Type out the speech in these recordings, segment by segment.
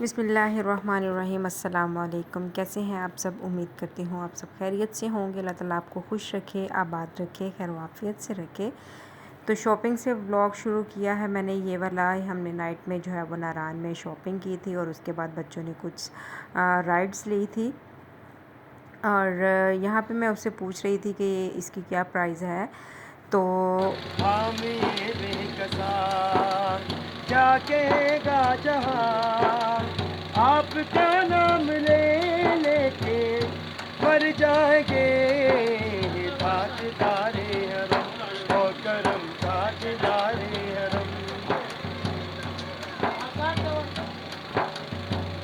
बिस्मिल्लाहिर्रहमानिर्रहीम। अस्सलाम वालेकुम। कैसे हैं आप सब? उम्मीद करती हूँ आप सब खैरियत से होंगे। अल्लाह ताला आपको खुश रखे, आबाद रखे, खैर वाफ़ियत से रखे। तो शॉपिंग से व्लॉग शुरू किया है मैंने ये वाला। हमने नाइट में जो है वो नारान में शॉपिंग की थी और उसके बाद बच्चों ने कुछ राइड्स ली थी और यहाँ पे मैं उससे पूछ रही थी कि इसकी क्या प्राइस है। तो क्या कहेगा जहां, आपका नाम ले लेके मर जाएंगे। ताजदारे हरम और करम, ताजदारे हरम।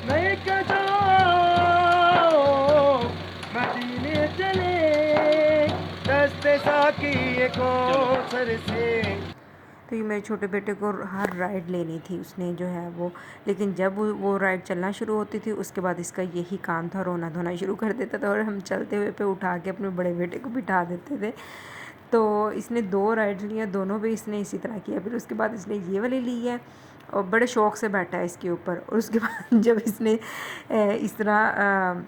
मैं कदा मदीने चले दस्ते साकी को सर से। तो ये मेरे छोटे बेटे को हर राइड लेनी थी उसने जो है वो, लेकिन जब वो राइड चलना शुरू होती थी उसके बाद इसका यही काम था, रोना धोना शुरू कर देता था और हम चलते हुए पे उठा के अपने बड़े बेटे को बिठा देते थे। तो इसने 2 राइड्स लिया, दोनों पे इसने इसी तरह किया। फिर उसके बाद इसने ये वाली ली है और बड़े शौक़ से बैठा है इसके ऊपर। और उसके बाद जब इसने इस तरह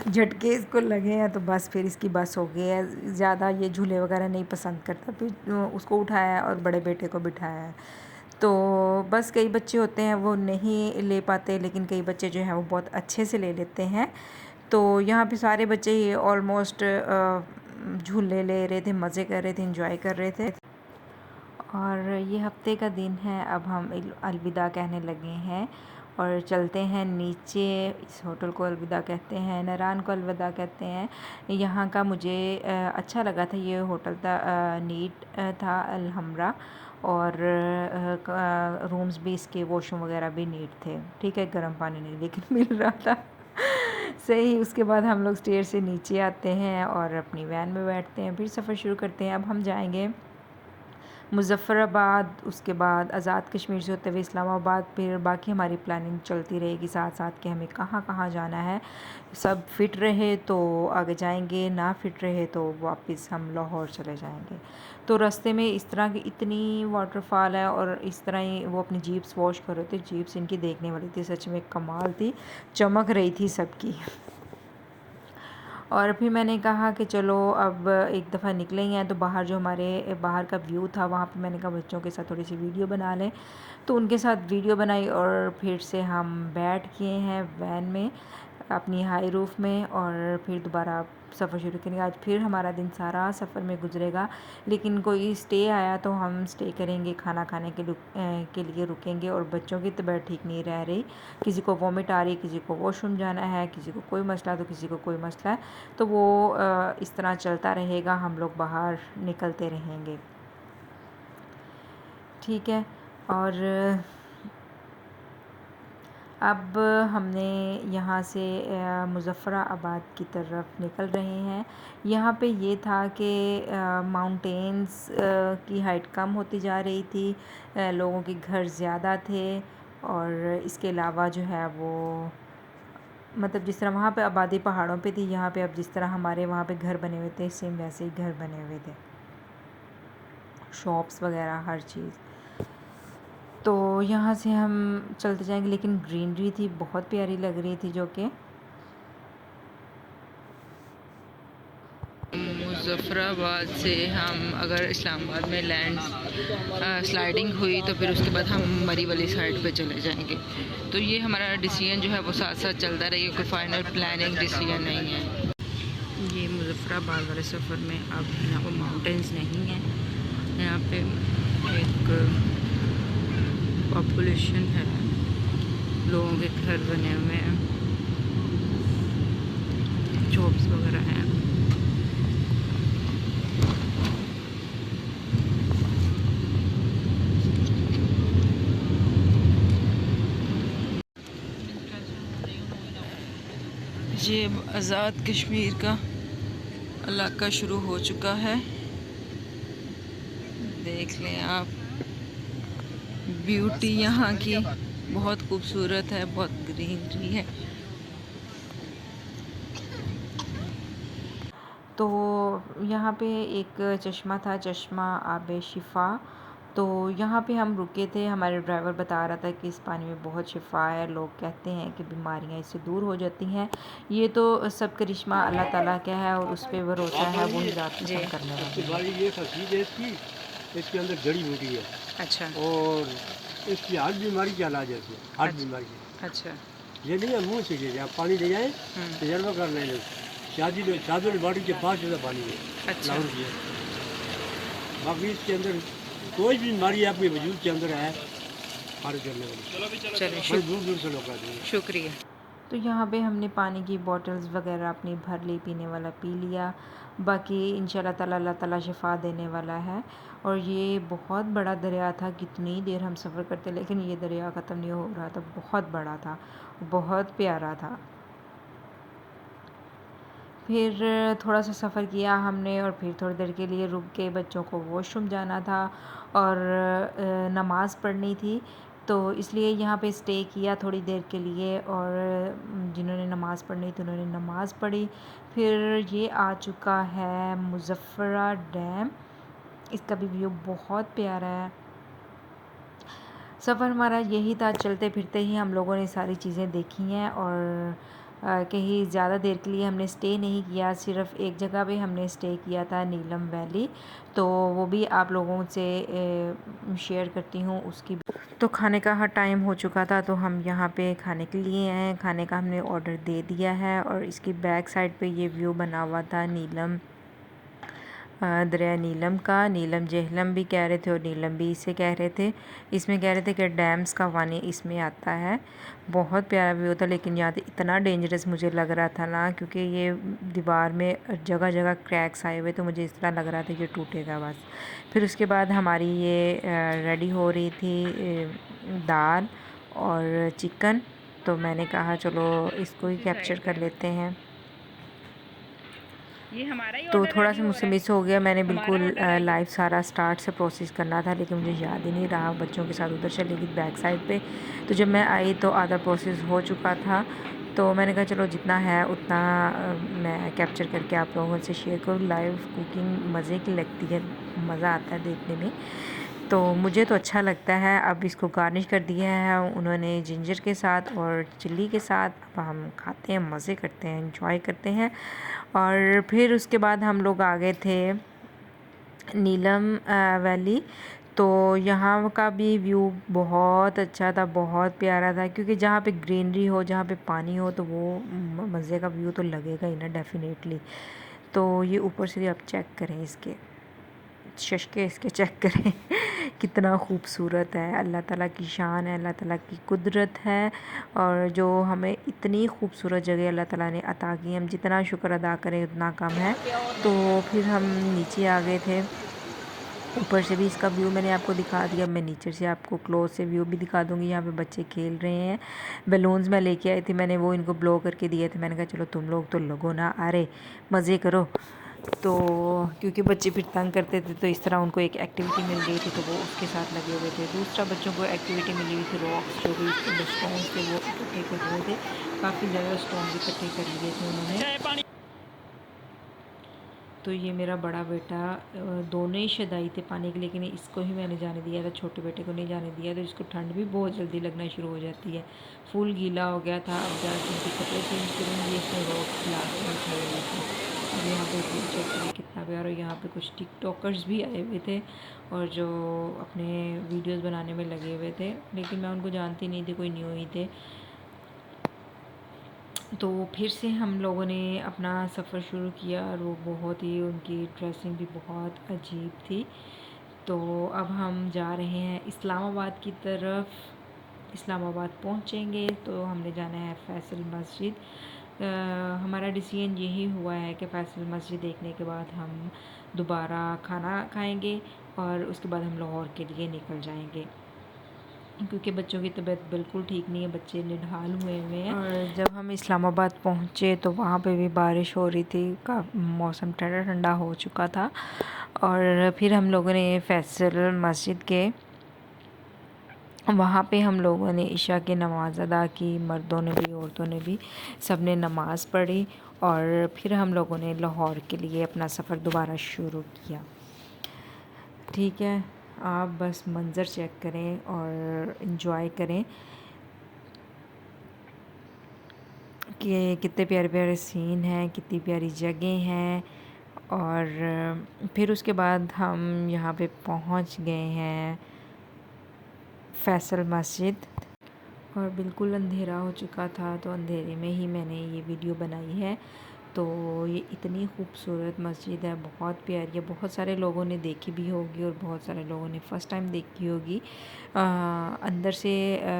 झटके इसको लगे हैं तो बस फिर इसकी बस हो गई है। ज़्यादा ये झूले वगैरह नहीं पसंद करता। फिर उसको उठाया है और बड़े बेटे को बिठाया है। तो बस कई बच्चे होते हैं वो नहीं ले पाते, लेकिन कई बच्चे जो हैं वो बहुत अच्छे से ले लेते हैं। तो यहाँ पे सारे बच्चे ये ऑलमोस्ट झूले ले रहे थे, मज़े कर रहे थे, एंजॉय कर रहे थे। और ये हफ्ते का दिन है, अब हम अलविदा कहने लगे हैं और चलते हैं नीचे। इस होटल को अलविदा कहते हैं, नारान को अलविदा कहते हैं। यहाँ का मुझे अच्छा लगा था, ये होटल था नीट था अलहमरा और रूम्स भी इसके वॉशरूम वगैरह भी नीट थे। ठीक है, गर्म पानी नहीं लेकिन मिल रहा था सही। उसके बाद हम लोग स्टेयर से नीचे आते हैं और अपनी वैन में बैठते हैं, फिर सफ़र शुरू करते हैं। अब हम जाएंगे मुज़फ़्फ़राबाद, उसके बाद आज़ाद कश्मीर से होते हुए इस्लामाबाद। फिर बाकी हमारी प्लानिंग चलती रहेगी साथ साथ कि हमें कहाँ कहाँ जाना है। सब फिट रहे तो आगे जाएंगे, ना फिट रहे तो वापस हम लाहौर चले जाएंगे। तो रास्ते में इस तरह की इतनी वाटरफॉल है और इस तरह ही वो अपनी जीप्स वॉश कर रहे थे। जीप्स इनकी देखने वाली थी, सच में कमाल थी, चमक रही थी सबकी। और फिर मैंने कहा कि चलो अब एक दफ़ा निकले ही हैं तो बाहर जो हमारे बाहर का व्यू था वहाँ पे मैंने कहा बच्चों के साथ थोड़ी सी वीडियो बना लें। तो उनके साथ वीडियो बनाई और फिर से हम बैठ गए हैं वैन में अपनी हाई रूफ़ में और फिर दोबारा सफ़र शुरू करेंगे। आज फिर हमारा दिन सारा सफ़र में गुजरेगा, लेकिन कोई स्टे आया तो हम स्टे करेंगे, खाना खाने के लिए रुकेंगे। और बच्चों की तबीयत ठीक नहीं रह रही, किसी को वॉमिट आ रही, किसी को वॉशरूम जाना है, किसी को कोई मसला तो किसी को कोई मसला है। तो वो इस तरह चलता रहेगा, हम लोग बाहर निकलते रहेंगे, ठीक है। और अब हमने यहाँ से मुज़फ़्फ़राबाद की तरफ निकल रहे हैं। यहाँ पे ये था कि माउंटेन्स की हाइट कम होती जा रही थी, लोगों के घर ज़्यादा थे और इसके अलावा जो है वो मतलब जिस तरह वहाँ पे आबादी पहाड़ों पे थी, यहाँ पे अब जिस तरह हमारे वहाँ पे घर बने हुए थे सेम वैसे ही घर बने हुए थे, शॉप्स वगैरह हर चीज़। तो यहाँ से हम चलते जाएंगे, लेकिन ग्रीनरी थी, बहुत प्यारी लग रही थी। जो कि मुज़फ़्फ़राबाद से हम अगर इस्लामाबाद में लैंड स्लाइडिंग हुई तो फिर उसके बाद हम मरी वाली साइड पे चले जाएंगे। तो ये हमारा डिसीजन जो है वो साथ साथ चलता रहेगा, कोई फाइनल प्लानिंग डिसीजन नहीं है। ये मुज़फ़्फ़राबाद वाले सफ़र में अब यहाँ पर माउंटेन्स नहीं हैं, यहाँ पे एक पॉपुलेशन है, लोगों के घर बने हुए हैं, जॉब्स वगैरह हैं। ये आज़ाद कश्मीर का इलाका शुरू हो चुका है, देख लें आप। ब्यूटी यहाँ की बहुत खूबसूरत है, बहुत ग्रीनरी है। तो यहाँ पे एक चश्मा था, चश्मा आब शिफा, तो यहाँ पे हम रुके थे, हमारे ड्राइवर बता रहा था कि इस पानी में बहुत शिफा है, लोग कहते हैं कि बीमारियाँ इससे दूर हो जाती हैं। ये तो सब करिश्मा अल्लाह ताला का है और उस पे भरोसा है, वो ही ज़ात ख़त्म करने वाली है। ये खसीद है इसके अंदर जड़ी बूटी है। अच्छा। और इसकी हर बीमारी का इलाज है, हर बीमारी की। अच्छा। ये नहीं है मुँह से ले जाए, पानी ले जाए, तजर्बा कर लें लोग। शादी बाड़ी के पास जो पानी है। अच्छा। बाकी इसके अंदर कोई भी बीमारी आपके वजूद के अंदर है, हर करने वाली। चलिए, दूर दूर से लोग आते हैं। शुक्रिया। तो यहाँ पे हमने पानी की बॉटल्स वगैरह अपनी भर ली, पीने वाला पी लिया। बाकी इंशाल्लाह ताला अल्लाह ताला शिफ़ा देने वाला है। और ये बहुत बड़ा दरिया था, कितनी देर हम सफ़र करते लेकिन ये दरिया ख़त्म नहीं हो रहा था, बहुत बड़ा था, बहुत प्यारा था। फिर थोड़ा सा सफ़र किया हमने और फिर थोड़ी देर के लिए रुक के, बच्चों को वॉशरूम जाना था और नमाज़ पढ़नी थी, तो इसलिए यहाँ पे स्टे किया थोड़ी देर के लिए। और जिन्होंने नमाज़ पढ़नी थी उन्होंने नमाज़ पढ़ी। फिर ये आ चुका है मुज़फ़्फ़रा डैम, इसका भी व्यू बहुत प्यारा है। सफ़र हमारा यही था, चलते फिरते ही हम लोगों ने सारी चीज़ें देखी हैं और कहीं ज़्यादा देर के लिए हमने स्टे नहीं किया, सिर्फ़ एक जगह पे हमने स्टे किया था, नीलम वैली। तो वो भी आप लोगों से शेयर करती हूँ उसकी। तो खाने का टाइम हो चुका था, तो हम यहाँ पे खाने के लिए आए। खाने का हमने ऑर्डर दे दिया है और इसकी बैक साइड पे ये व्यू बना हुआ था नीलम, दरिया नीलम का। नीलम जेहलम भी कह रहे थे और नीलम भी इसे कह रहे थे। इसमें कह रहे थे कि डैम्स का पानी इसमें आता है। बहुत प्यारा व्यू था, लेकिन यहाँ पे इतना डेंजरस मुझे लग रहा था ना, क्योंकि ये दीवार में जगह जगह क्रैक्स आए हुए, तो मुझे इस तरह लग रहा था कि टूटेगा बस। फिर उसके बाद हमारी ये रेडी हो रही थी दाल और चिकन, तो मैंने कहा चलो इसको ही कैप्चर कर लेते हैं। ये हमारा ही तो ऑर्डर थोड़ा रेडी सा हो मुझसे रहा है। मिस हो गया, मैंने हमारा बिल्कुल ऑर्डर रेडी लाइव सारा स्टार्ट से प्रोसेस करना था, लेकिन मुझे याद ही नहीं रहा। बच्चों के साथ उधर चली गई बैक साइड पे, तो जब मैं आई तो आधा प्रोसेस हो चुका था। तो मैंने कहा चलो जितना है उतना मैं कैप्चर करके आप लोगों से शेयर करूँ। लाइव कुकिंग मज़े की लगती है, मज़ा आता है देखने में, तो मुझे तो अच्छा लगता है। अब इसको गार्निश कर दिया है उन्होंने जिंजर के साथ और चिल्ली के साथ। अब हम खाते हैं, मज़े करते हैं, एंजॉय करते हैं। और फिर उसके बाद हम लोग आ गए थे नीलम वैली। तो यहाँ का भी व्यू बहुत अच्छा था, बहुत प्यारा था, क्योंकि जहाँ पे ग्रीनरी हो, जहाँ पे पानी हो, तो वो मज़े का व्यू तो लगेगा ही ना, डेफिनेटली। तो ये ऊपर से आप चेक करें, इसके शशके इसके चेक करें कितना खूबसूरत है। अल्लाह ताला की शान है, अल्लाह ताला की कुदरत है, और जो हमें इतनी खूबसूरत जगह अल्लाह ताला ने अता की, हम जितना शुक्र अदा करें उतना कम है। तो फिर हम नीचे आ गए थे। ऊपर से भी इसका व्यू मैंने आपको दिखा दिया, मैं नीचे से आपको क्लोज से व्यू भी दिखा दूँगी। यहाँ पे बच्चे खेल रहे हैं, बैलून्स मैं लेके आई थी, मैंने वो इनको ब्लो करके दिए थे। मैंने कहा चलो तुम लोग तो लगो ना, अरे मज़े करो। तो क्योंकि बच्चे फिर तंग करते थे, तो इस तरह उनको एक एक्टिविटी मिल गई थी, तो वो उसके साथ लगे हुए थे। दूसरा बच्चों को एक्टिविटी मिली हुई थी रॉक्स, जो भी स्टोन थे वो इकट्ठे कर रहे थे। काफ़ी ज़्यादा स्टोन भी इकट्ठे कर लिए थे उन्होंने। तो ये मेरा बड़ा बेटा, दोनों ही शदाई थे पानी के, लेकिन इसको ही मैंने जाने दिया था, छोटे बेटे को नहीं जाने दिया। तो इसको ठंड भी बहुत जल्दी लगना शुरू हो जाती है, फुल गीला हो गया था। अब जाके इनके कपड़े चेंज करूँगी, इसमें रॉक क्लास में खड़े हुए थे। अब यहाँ पे चेक करिए कितना प्यार। और यहाँ पे कुछ टिकटॉकर्स भी आए हुए थे और जो अपने वीडियोस बनाने में लगे हुए थे, लेकिन मैं उनको जानती नहीं थी, कोई न्यू ही थे। तो फिर से हम लोगों ने अपना सफ़र शुरू किया, और वो बहुत ही, उनकी ड्रेसिंग भी बहुत अजीब थी। तो अब हम जा रहे हैं इस्लामाबाद की तरफ। इस्लामाबाद पहुंचेंगे तो हमने जाना है फैसल मस्जिद। हमारा डिसीजन यही हुआ है कि फैसल मस्जिद देखने के बाद हम दोबारा खाना खाएंगे और उसके बाद हम लाहौर के लिए निकल जाएंगे, क्योंकि बच्चों की तबीयत बिल्कुल ठीक नहीं है, बच्चे निढाल हुए हैं। और जब हम इस्लामाबाद पहुँचे तो वहाँ पे भी बारिश हो रही थी, का मौसम ठंडा ठंडा हो चुका था। और फिर हम लोगों ने फैसल मस्जिद के वहाँ पे हम लोगों ने इशा की नमाज़ अदा की, मर्दों ने भी औरतों ने भी, सब ने नमाज़ पढ़ी। और फिर हम लोगों ने लाहौर के लिए अपना सफ़र दोबारा शुरू किया। ठीक है, आप बस मंज़र चेक करें और इन्जॉय करें कि कितने प्यारे प्यारे सीन हैं, कितनी प्यारी जगह हैं। और फिर उसके बाद हम यहाँ पे पहुँच गए हैं फैसल मस्जिद, और बिल्कुल अंधेरा हो चुका था, तो अंधेरे में ही मैंने ये वीडियो बनाई है। तो ये इतनी खूबसूरत मस्जिद है, बहुत प्यारी है। बहुत सारे लोगों ने देखी भी होगी और बहुत सारे लोगों ने फ़र्स्ट टाइम देखी होगी। अंदर से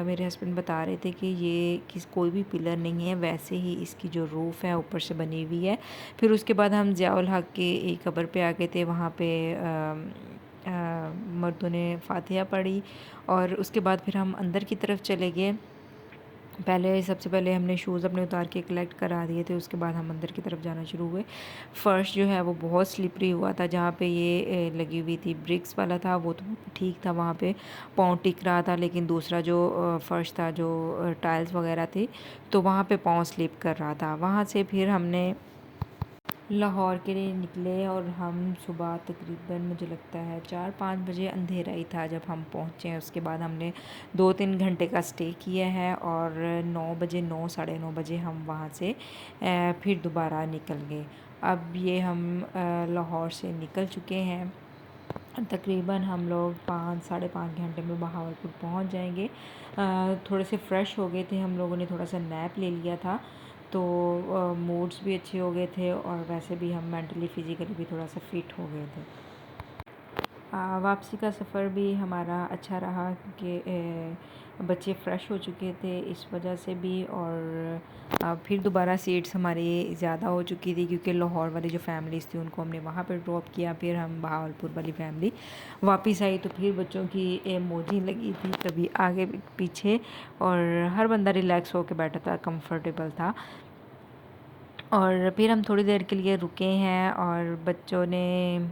मेरे हस्बैंड बता रहे थे कि ये कोई भी पिलर नहीं है, वैसे ही इसकी जो रूफ़ है ऊपर से बनी हुई है। फिर उसके बाद हम ज़ियाउल हक़ के एक कब्र पे आ गए थे। वहाँ पे मर्दों ने फ़ातिहा पढ़ी और उसके बाद फिर हम अंदर की तरफ चले गए। सबसे पहले हमने शूज़ अपने उतार के कलेक्ट करा दिए थे, उसके बाद हम अंदर की तरफ जाना शुरू हुए। फ़र्श जो है वो बहुत स्लिपरी हुआ था, जहाँ पे ये लगी हुई थी ब्रिक्स वाला था वो तो ठीक था, वहाँ पे पाँव टिक रहा था। लेकिन दूसरा जो फ़र्श था, जो टाइल्स वगैरह थी, तो वहाँ पे पाँव स्लिप कर रहा था। वहाँ से फिर हमने लाहौर के लिए निकले और हम सुबह तकरीबन मुझे लगता है 4-5 बजे, अंधेरा ही था जब हम पहुँचे। उसके बाद हमने 2-3 घंटे का स्टे किया है और 9 बजे, 9 साढ़े 9 बजे हम वहाँ से फिर दोबारा निकल गए। अब ये हम लाहौर से निकल चुके हैं। तकरीबन हम लोग 5 साढ़े 5 घंटे में बहावलपुर पहुँच जाएंगे। थोड़े से फ़्रेश हो गए थे हम लोगों ने, थोड़ा सा नैप ले लिया था, तो मूड्स भी अच्छे हो गए थे और वैसे भी हम मेंटली फ़िज़िकली भी थोड़ा सा फ़िट हो गए थे। वापसी का सफ़र भी हमारा अच्छा रहा क्योंकि बच्चे फ़्रेश हो चुके थे इस वजह से भी, और फिर दोबारा सीट्स हमारी ज़्यादा हो चुकी थी क्योंकि लाहौर वाली जो फैमिलीज़ थी उनको हमने वहाँ पर ड्रॉप किया। फिर हम बहावलपुर वाली फैमिली वापस आई, तो फिर बच्चों की मौजी लगी थी कभी आगे पीछे, और हर बंदा रिलैक्स होकर बैठा था, कंफर्टेबल था। और फिर हम थोड़ी देर के लिए रुके हैं और बच्चों ने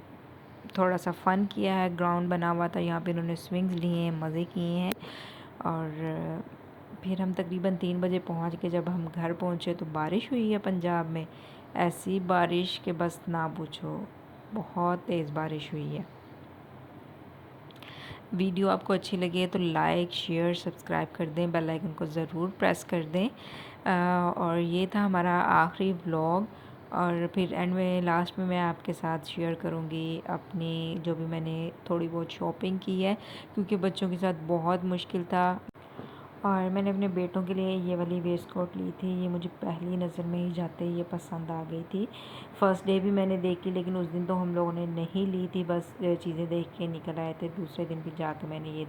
थोड़ा सा फ़न किया है। ग्राउंड बना हुआ था, यहाँ पे उन्होंने स्विंग्स लिए हैं, मज़े किए हैं। और फिर हम तकरीबन 3 बजे पहुँच के जब हम घर पहुँचे तो बारिश हुई है पंजाब में, ऐसी बारिश कि बस ना पूछो, बहुत तेज़ बारिश हुई है। वीडियो आपको अच्छी लगी है तो लाइक, शेयर, सब्सक्राइब कर दें, बेल आइकन को ज़रूर प्रेस कर दें। और ये था हमारा आखिरी व्लॉग, और फिर एंड में लास्ट में मैं आपके साथ शेयर करूँगी अपनी जो भी मैंने थोड़ी बहुत शॉपिंग की है, क्योंकि बच्चों के साथ बहुत मुश्किल था। और मैंने अपने बेटों के लिए ये वाली वेस्ट कोट ली थी, ये मुझे पहली नज़र में ही जाते ही ये पसंद आ गई थी। फ़र्स्ट डे भी मैंने देखी, लेकिन उस दिन तो हम लोगों ने नहीं ली थी, बस चीज़ें देख के निकल आए थे। दूसरे दिन भी जाके मैंने ये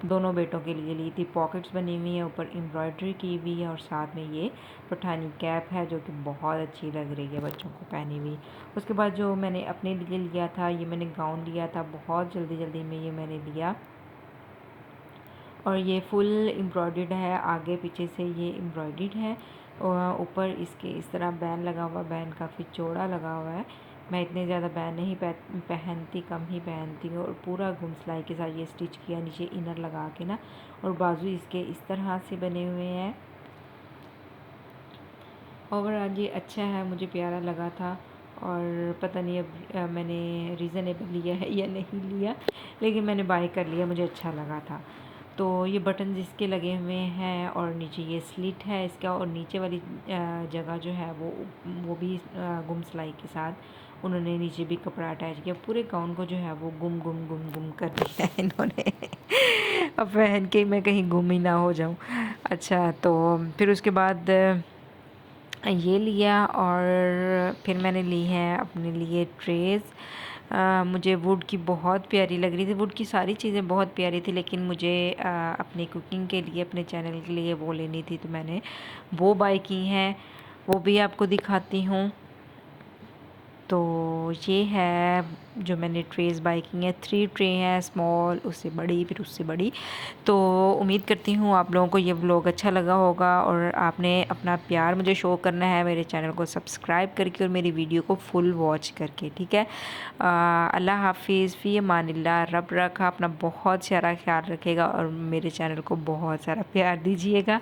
दोनों बेटों के लिए ली थी। पॉकेट्स बनी हुई हैं, ऊपर एम्ब्रॉयडरी की हुई है, और साथ में ये पठानी कैप है जो कि बहुत अच्छी लग रही है बच्चों को पहनी हुई। उसके बाद जो मैंने अपने लिए लिया था, ये मैंने गाउन लिया था, बहुत जल्दी में ये मैंने लिया, और ये फुल एम्ब्रॉयडर्ड है, आगे पीछे से ये एम्ब्रॉयडर्ड है। और ऊपर इसके इस तरह बैन लगा हुआ, बैन काफ़ी चौड़ा लगा हुआ है। मैं इतने ज़्यादा बैन नहीं पहनती, कम ही पहनती हूँ। और पूरा घुम सिलाई के साथ ये स्टिच किया, नीचे इनर लगा के ना, और बाजू इसके इस तरह से बने हुए हैं। ओवरऑल ये अच्छा है, मुझे प्यारा लगा था। और पता नहीं अब मैंने रीज़नेबल लिया है या नहीं लिया, लेकिन मैंने बाय कर लिया, मुझे अच्छा लगा था। तो ये बटन इसके लगे हुए हैं, और नीचे ये स्लिट है इसका, और नीचे वाली जगह जो है वो भी गुम सिलाई के साथ उन्होंने नीचे भी कपड़ा अटैच किया। पूरे गाउन को जो है वो गुम कर दिया है इन्होंने अब पहन के मैं कहीं गुम ही ना हो जाऊँ। अच्छा, तो फिर उसके बाद ये लिया, और फिर मैंने ली हैं अपने लिए ट्रेज़। मुझे वुड की बहुत प्यारी लग रही थी, वुड की सारी चीज़ें बहुत प्यारी थी, लेकिन मुझे अपनी कुकिंग के लिए, अपने चैनल के लिए वो लेनी थी, तो मैंने वो बाय की हैं, वो भी आपको दिखाती हूँ। तो ये है जो मैंने ट्रेज़ बाय की हैं, 3 ट्रे हैं, स्मॉल, उससे बड़ी, फिर उससे बड़ी। तो उम्मीद करती हूँ आप लोगों को ये व्लॉग अच्छा लगा होगा, और आपने अपना प्यार मुझे शो करना है मेरे चैनल को सब्सक्राइब करके और मेरी वीडियो को फुल वॉच करके, ठीक है। अल्लाह हाफिज़, फ़ी अमानिल्लाह। रब रखा अपना बहुत सारा ख्याल रखेगा और मेरे चैनल को बहुत सारा प्यार दीजिएगा।